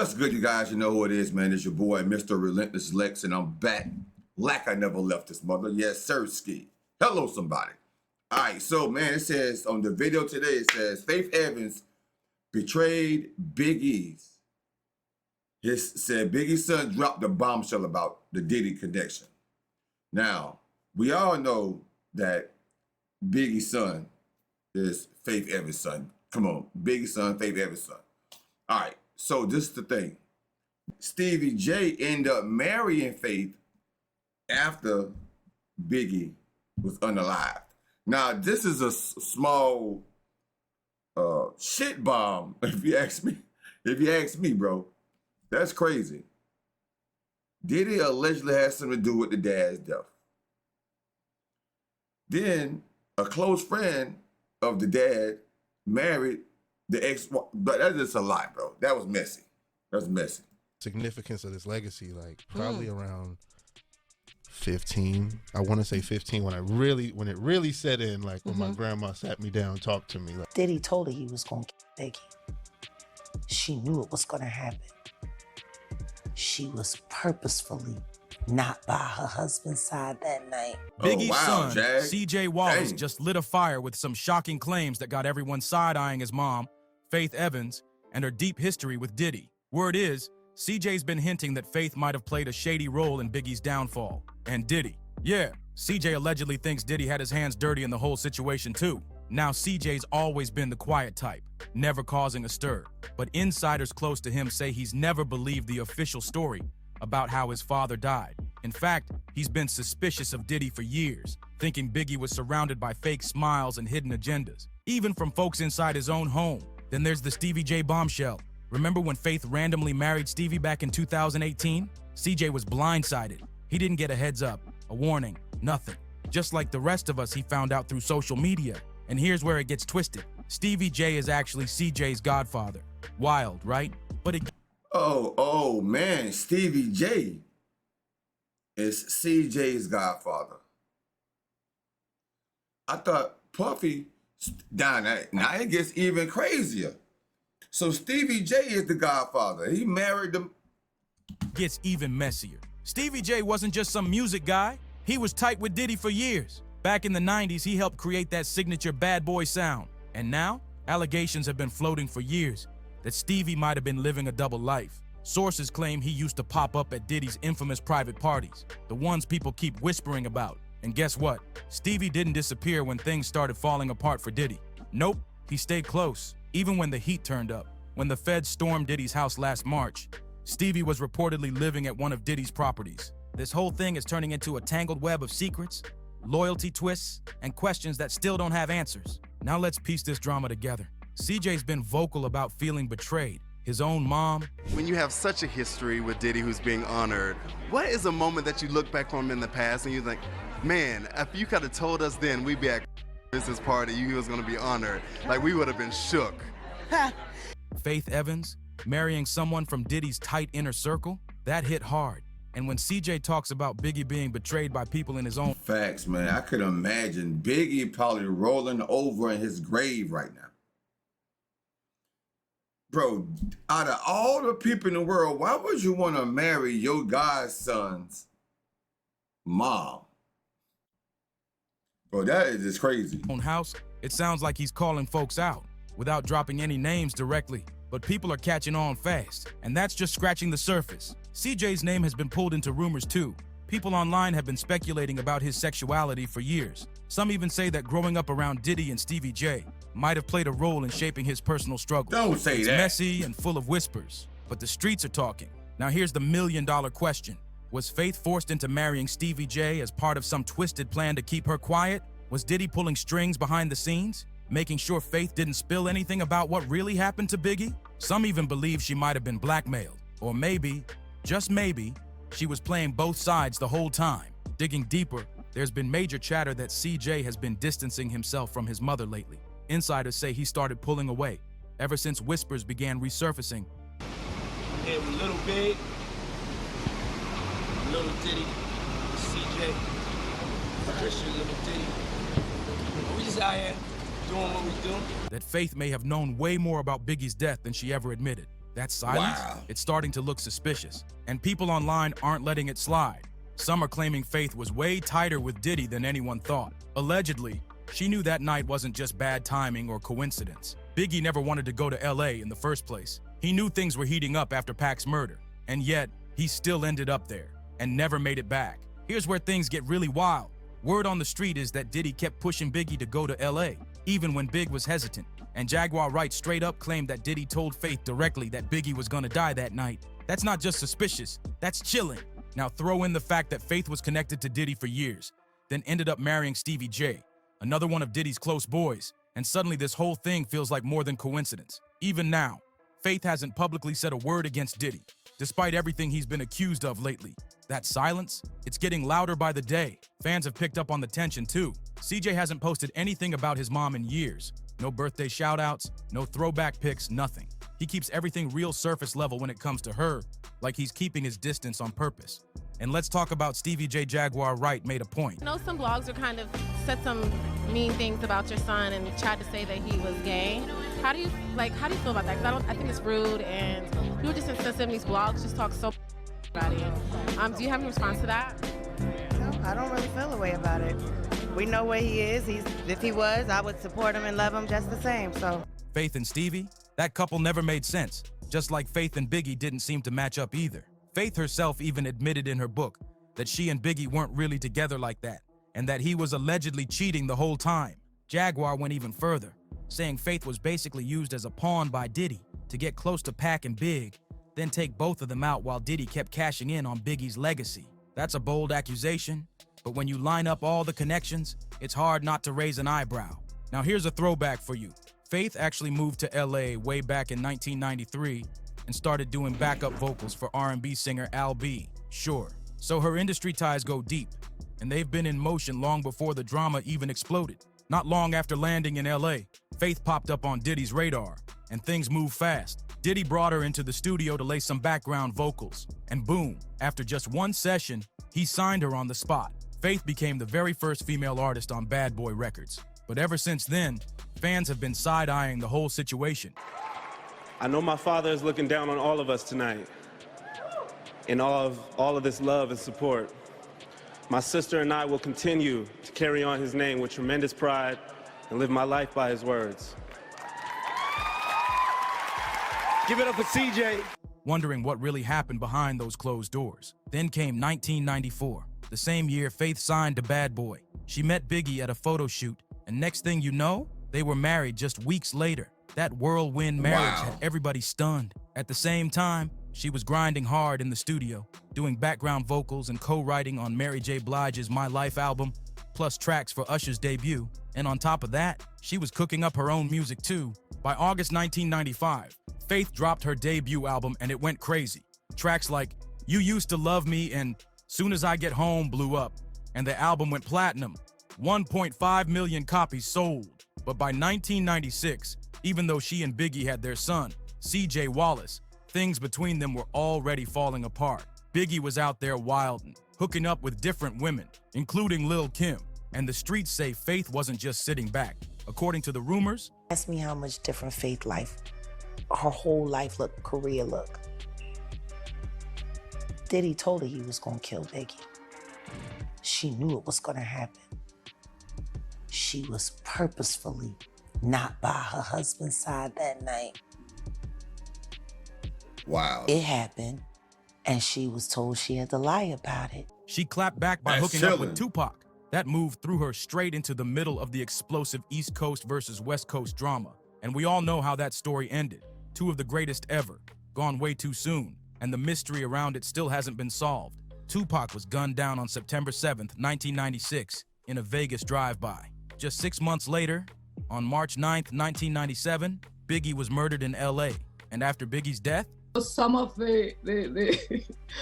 What's good, you guys? You know who it is, man. It's your boy, Mr. Relentless Lex, and I'm back like I never left this mother. Yes, sir, ski. Hello, somebody. All right, so, man, it says on the video today, it says Faith Evans betrayed Biggie's. It said Biggie's son dropped a bombshell about the Diddy connection. Now, we all know that Biggie's son is Faith Evans' son. Come on, Biggie's son, Faith Evans' son. All right. So this is the thing. Stevie J ended up marrying Faith after Biggie was unalived. Now, this is a small shit bomb, if you ask me. If you ask me, bro, that's crazy. Diddy allegedly has something to do with the dad's death. Then a close friend of the dad married the ex, but that's just a lot, bro. That was messy. That's messy. Significance of this legacy, like probably around 15. I want to say 15 when it really set in, like when my grandma sat me down, talked to me. Like, Diddy told her he was gonna kill Biggie. She knew it was gonna happen. She was purposefully not by her husband's side that night. Biggie's son, Jag. CJ Wallace, Dang. just lit a fire with some shocking claims that got everyone side-eyeing his mom, Faith Evans, and her deep history with Diddy. Word is, CJ's been hinting that Faith might have played a shady role in Biggie's downfall. And Diddy. Yeah, CJ allegedly thinks Diddy had his hands dirty in the whole situation too. Now CJ's always been the quiet type, never causing a stir. But insiders close to him say he's never believed the official story about how his father died. In fact, he's been suspicious of Diddy for years, thinking Biggie was surrounded by fake smiles and hidden agendas, even from folks inside his own home. Then there's the Stevie J bombshell. Remember when Faith randomly married Stevie back in 2018? CJ was blindsided. He didn't get a heads up, a warning, nothing. Just like the rest of us, he found out through social media. And here's where it gets twisted. Stevie J is actually CJ's godfather. Wild, right? But it... Oh, man, Stevie J is CJ's godfather. I thought Puffy, now it gets even crazier. So Stevie J is the godfather. He married them. Gets even messier. Stevie J wasn't just some music guy. He was tight with Diddy for years. Back in the 90s, he helped create that signature bad boy sound. And now, allegations have been floating for years that Stevie might have been living a double life. Sources claim he used to pop up at Diddy's infamous private parties, the ones people keep whispering about. And guess what? Stevie didn't disappear when things started falling apart for Diddy. Nope, he stayed close, even when the heat turned up. When the feds stormed Diddy's house last March, Stevie was reportedly living at one of Diddy's properties. This whole thing is turning into a tangled web of secrets, loyalty twists, and questions that still don't have answers. Now let's piece this drama together. CJ's been vocal about feeling betrayed. His own mom. When you have such a history with Diddy who's being honored, what is a moment that you look back from in the past and you think, man, if you could have told us then we'd be at business party, he was gonna be honored, like we would have been shook. Faith Evans, marrying someone from Diddy's tight inner circle, that hit hard. And when CJ talks about Biggie being betrayed by people in his own... Facts, man. I could imagine Biggie probably rolling over in his grave right now. Bro, out of all the people in the world, why would you want to marry your godson's mom? Bro, that is just crazy. Own house, it sounds like he's calling folks out without dropping any names directly. But people are catching on fast, and that's just scratching the surface. CJ's name has been pulled into rumors too. People online have been speculating about his sexuality for years. Some even say that growing up around Diddy and Stevie J might have played a role in shaping his personal struggle. Don't say it's that. Messy and full of whispers, but the streets are talking. Now here's the million-dollar question. Was Faith forced into marrying Stevie J as part of some twisted plan to keep her quiet? Was Diddy pulling strings behind the scenes, making sure Faith didn't spill anything about what really happened to Biggie? Some even believe she might have been blackmailed. Or maybe, just maybe, she was playing both sides the whole time. Digging deeper, there's been major chatter that CJ has been distancing himself from his mother lately. Insiders say he started pulling away ever since whispers began resurfacing. I'm here with Little Big, Little Diddy, CJ, Christian, Little Diddy. We just out here doing what we do. That Faith may have known way more about Biggie's death than she ever admitted. That silence, Wow. it's starting to look suspicious, and people online aren't letting it slide. Some are claiming Faith was way tighter with Diddy than anyone thought. Allegedly, she knew that night wasn't just bad timing or coincidence. Biggie never wanted to go to LA in the first place. He knew things were heating up after Pac's murder, and yet he still ended up there and never made it back. Here's where things get really wild. Word on the street is that Diddy kept pushing Biggie to go to LA, even when Big was hesitant. And Jaguar Wright straight up claimed that Diddy told Faith directly that Biggie was gonna die that night. That's not just suspicious, that's chilling. Now throw in the fact that Faith was connected to Diddy for years, then ended up marrying Stevie J, another one of Diddy's close boys, and suddenly this whole thing feels like more than coincidence. Even now, Faith hasn't publicly said a word against Diddy, despite everything he's been accused of lately. That silence, it's getting louder by the day. Fans have picked up on the tension too. CJ hasn't posted anything about his mom in years. No birthday shoutouts, no throwback pics, nothing. He keeps everything real surface level when it comes to her, like he's keeping his distance on purpose. And let's talk about Stevie J Jaguar Wright made a point. I know some blogs are kind of said some mean things about your son and tried to say that he was gay. How do you feel about that? 'Cause I think it's rude, and people just insensitive in these blogs just talk so about it. Do you have any response to that? No, I don't really feel a way about it. We know where he is. If he was, I would support him and love him just the same. So Faith and Stevie, that couple never made sense, just like Faith and Biggie didn't seem to match up either. Faith herself even admitted in her book that she and Biggie weren't really together like that, and that he was allegedly cheating the whole time. Jaguar went even further, saying Faith was basically used as a pawn by Diddy to get close to Pac and Big, then take both of them out while Diddy kept cashing in on Biggie's legacy. That's a bold accusation, but when you line up all the connections, it's hard not to raise an eyebrow. Now here's a throwback for you. Faith actually moved to LA way back in 1993 and started doing backup vocals for R&B singer Al B. Sure. So her industry ties go deep, and they've been in motion long before the drama even exploded. Not long after landing in LA, Faith popped up on Diddy's radar, and things moved fast. Diddy brought her into the studio to lay some background vocals, and boom, after just one session, he signed her on the spot. Faith became the very first female artist on Bad Boy Records. But ever since then, fans have been side-eyeing the whole situation. I know my father is looking down on all of us tonight, in all of this love and support. My sister and I will continue to carry on his name with tremendous pride and live my life by his words. Give it up for CJ. Wondering what really happened behind those closed doors. Then came 1994, the same year Faith signed to Bad Boy. She met Biggie at a photo shoot, and next thing you know, they were married just weeks later. That whirlwind marriage had everybody stunned. At the same time, she was grinding hard in the studio, doing background vocals and co-writing on Mary J. Blige's My Life album, plus tracks for Usher's debut. And on top of that, she was cooking up her own music too. By August 1995, Faith dropped her debut album and it went crazy. Tracks like You Used to Love Me and Soon as I Get Home blew up, and the album went platinum. 1.5 million copies sold. But by 1996, even though she and Biggie had their son, CJ Wallace, things between them were already falling apart. Biggie was out there wilding, hooking up with different women, including Lil' Kim. And the streets say Faith wasn't just sitting back. According to the rumors, Ask me how much different Faith life, her whole life look, career look. Diddy told her he was gonna kill Biggie. She knew it was gonna happen. She was purposefully not by her husband's side that night. Wow. It happened, and she was told she had to lie about it. she clapped back by That's hooking up chilling. with Tupac. That move threw her straight into the middle of the explosive East Coast versus West Coast drama. And we all know how that story ended. Two of the greatest ever, gone way too soon, and the mystery around it still hasn't been solved. Tupac was gunned down on September 7th, 1996, in a Vegas drive-by. Just 6 months later, on March 9th, 1997, Biggie was murdered in LA. And after Biggie's death, some of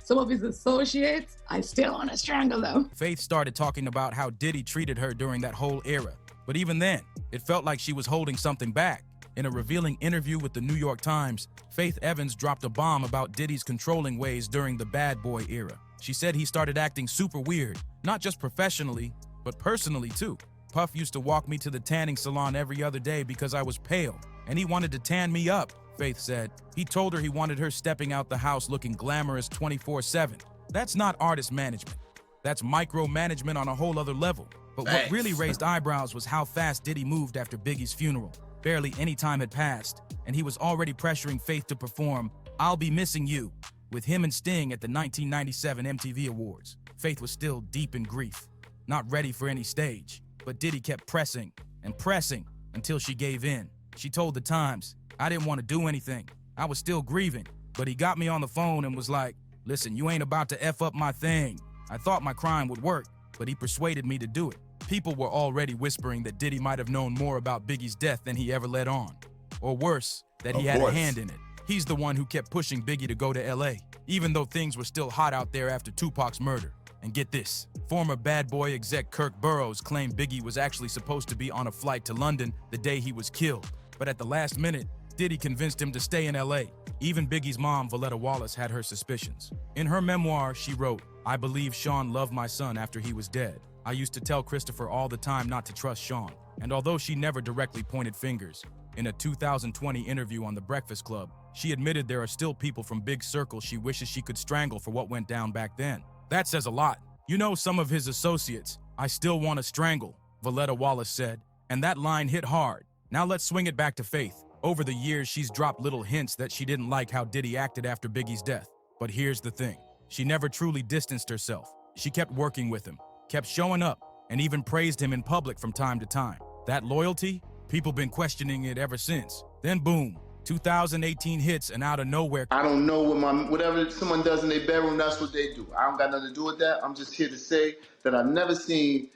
some of his associates, I still want to strangle them. Faith started talking about how Diddy treated her during that whole era. But even then, it felt like she was holding something back. In a revealing interview with the New York Times, Faith Evans dropped a bomb about Diddy's controlling ways during the Bad Boy era. She said he started acting super weird, not just professionally, but personally too. Puff used to walk me to the tanning salon every other day because I was pale, and he wanted to tan me up. Faith said. He told her he wanted her stepping out the house looking glamorous 24/7. That's not artist management. That's micromanagement on a whole other level. But what really raised eyebrows was how fast Diddy moved after Biggie's funeral. Barely any time had passed, and he was already pressuring Faith to perform I'll Be Missing You with him and Sting at the 1997 MTV Awards. Faith was still deep in grief, not ready for any stage. But Diddy kept pressing and pressing until she gave in. She told the Times, I didn't want to do anything. I was still grieving, but he got me on the phone and was like, listen, you ain't about to F up my thing. I thought my crime would work, but he persuaded me to do it. People were already whispering that Diddy might have known more about Biggie's death than he ever let on. Or worse, that he had a hand in it. He's the one who kept pushing Biggie to go to LA, even though things were still hot out there after Tupac's murder. And get this, former Bad Boy exec Kirk Burroughs claimed Biggie was actually supposed to be on a flight to London the day he was killed. But at the last minute, Diddy convinced him to stay in LA. Even Biggie's mom, Valletta Wallace, had her suspicions. In her memoir, she wrote, I believe Sean loved my son after he was dead. I used to tell Christopher all the time not to trust Sean. And although she never directly pointed fingers, in a 2020 interview on The Breakfast Club, she admitted there are still people from big circles she wishes she could strangle for what went down back then. That says a lot. You know, some of his associates, I still want to strangle, Valletta Wallace said, and that line hit hard. Now let's swing it back to Faith. Over the years, she's dropped little hints that she didn't like how Diddy acted after Biggie's death. But here's the thing. She never truly distanced herself. She kept working with him, kept showing up, and even praised him in public from time to time. That loyalty, people been questioning it ever since. Then boom, 2018 hits, and out of nowhere. I don't know whatever someone does in their bedroom, that's what they do. I don't got nothing to do with that. I'm just here to say that I've never seen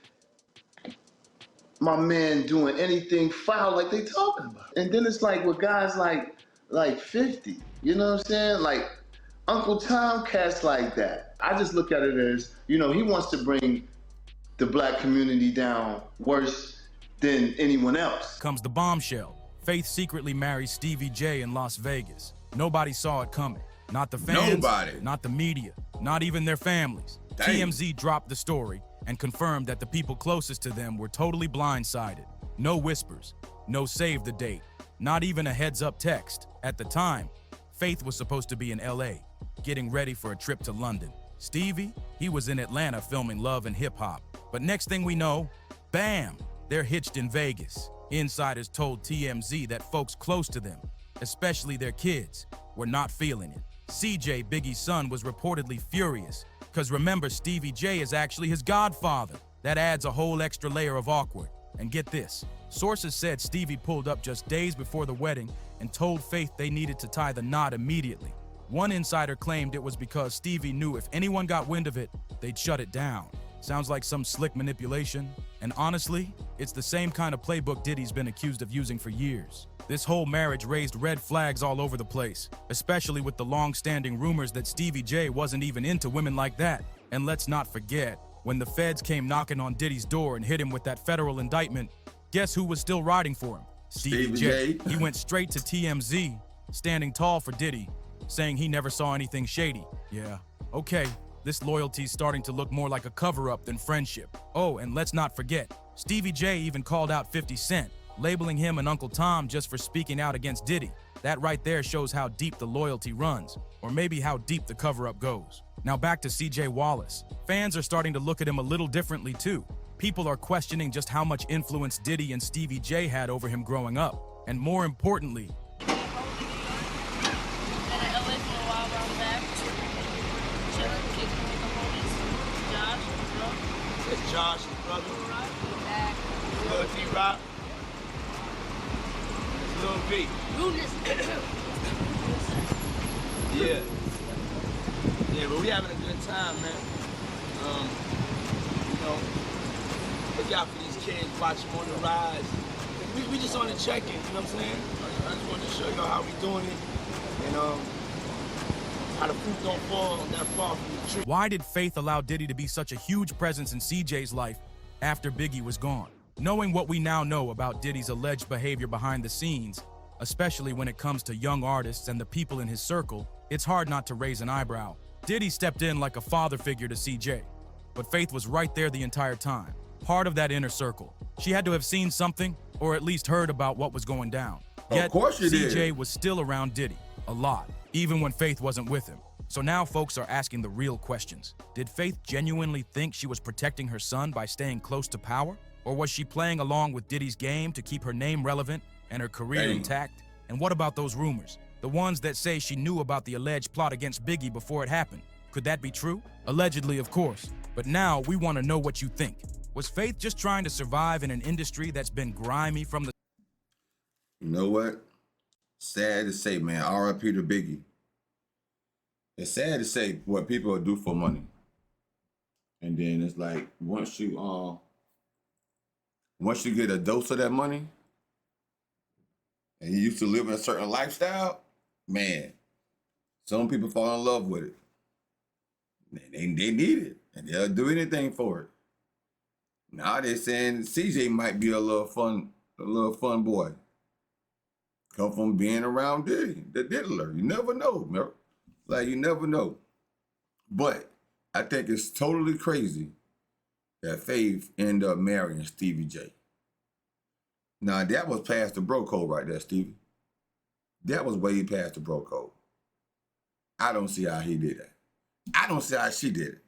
my man doing anything foul like they talking about. And then it's like with guys like 50, you know what I'm saying? Like Uncle Tom, cats like that. I just look at it as, you know, he wants to bring the black community down worse than anyone else. Comes the bombshell. Faith secretly marries Stevie J in Las Vegas. Nobody saw it coming. Not the fans, not the media, not even their families. TMZ dropped the story and confirmed that the people closest to them were totally blindsided. No whispers, no save the date, not even a heads-up text. At the time, Faith was supposed to be in LA, getting ready for a trip to London. Stevie, he was in Atlanta filming Love and Hip Hop. But next thing we know, bam, they're hitched in Vegas. Insiders told TMZ that folks close to them, especially their kids, were not feeling it. CJ, Biggie's son, was reportedly furious, because remember, Stevie J is actually his godfather. That adds a whole extra layer of awkward. And get this, sources said Stevie pulled up just days before the wedding and told Faith they needed to tie the knot immediately. One insider claimed it was because Stevie knew if anyone got wind of it, they'd shut it down. Sounds like some slick manipulation. And honestly, it's the same kind of playbook Diddy's been accused of using for years. This whole marriage raised red flags all over the place, especially with the long-standing rumors that Stevie J wasn't even into women like that. And let's not forget, when the feds came knocking on Diddy's door and hit him with that federal indictment, guess who was still riding for him? Stevie J. He went straight to TMZ, standing tall for Diddy, saying he never saw anything shady. Yeah, okay. This loyalty's starting to look more like a cover-up than friendship. Oh, and let's not forget, Stevie J even called out 50 Cent, labeling him an Uncle Tom just for speaking out against Diddy. That right there shows how deep the loyalty runs, or maybe how deep the cover-up goes. Now back to CJ Wallace. Fans are starting to look at him a little differently too. People are questioning just how much influence Diddy and Stevie J had over him growing up. And more importantly, It's Josh, his brother. Lil D-Rock. Lil B. Yeah. Yeah, but we having a good time, man. You know, look out for these kids, watch them on the rise. We just on the check-in, you know what I'm saying? I just wanted to show y'all how we doing it. And how the fruit don't fall that far from the tree. Why did Faith allow Diddy to be such a huge presence in CJ's life after Biggie was gone? Knowing what we now know about Diddy's alleged behavior behind the scenes, especially when it comes to young artists and the people in his circle, it's hard not to raise an eyebrow. Diddy stepped in like a father figure to CJ, but Faith was right there the entire time, part of that inner circle. She had to have seen something, or at least heard about what was going down. Yet, course you CJ did. was still around Diddy, a lot, even when Faith wasn't with him. So now folks are asking the real questions. Did Faith genuinely think she was protecting her son by staying close to power? Or was she playing along with Diddy's game to keep her name relevant and her career intact? And what about those rumors? The ones that say she knew about the alleged plot against Biggie before it happened. Could that be true? Allegedly, of course. But now we want to know what you think. Was Faith just trying to survive in an industry that's been grimy from the... You know what? Sad to say, man. R.I.P. to Biggie. It's sad to say what people do for money. And then it's like, once you get a dose of that money, and you used to live in a certain lifestyle, man, some people fall in love with it. They need it, and they'll do anything for it. Now they're saying CJ might be a little fun boy. Come from being around Diddy, the diddler. You never know, man. Like, you never know. But I think it's totally crazy that Faith ended up marrying Stevie J. Now, that was past the bro code right there, Stevie. That was way past the bro code. I don't see how he did that. I don't see how she did it.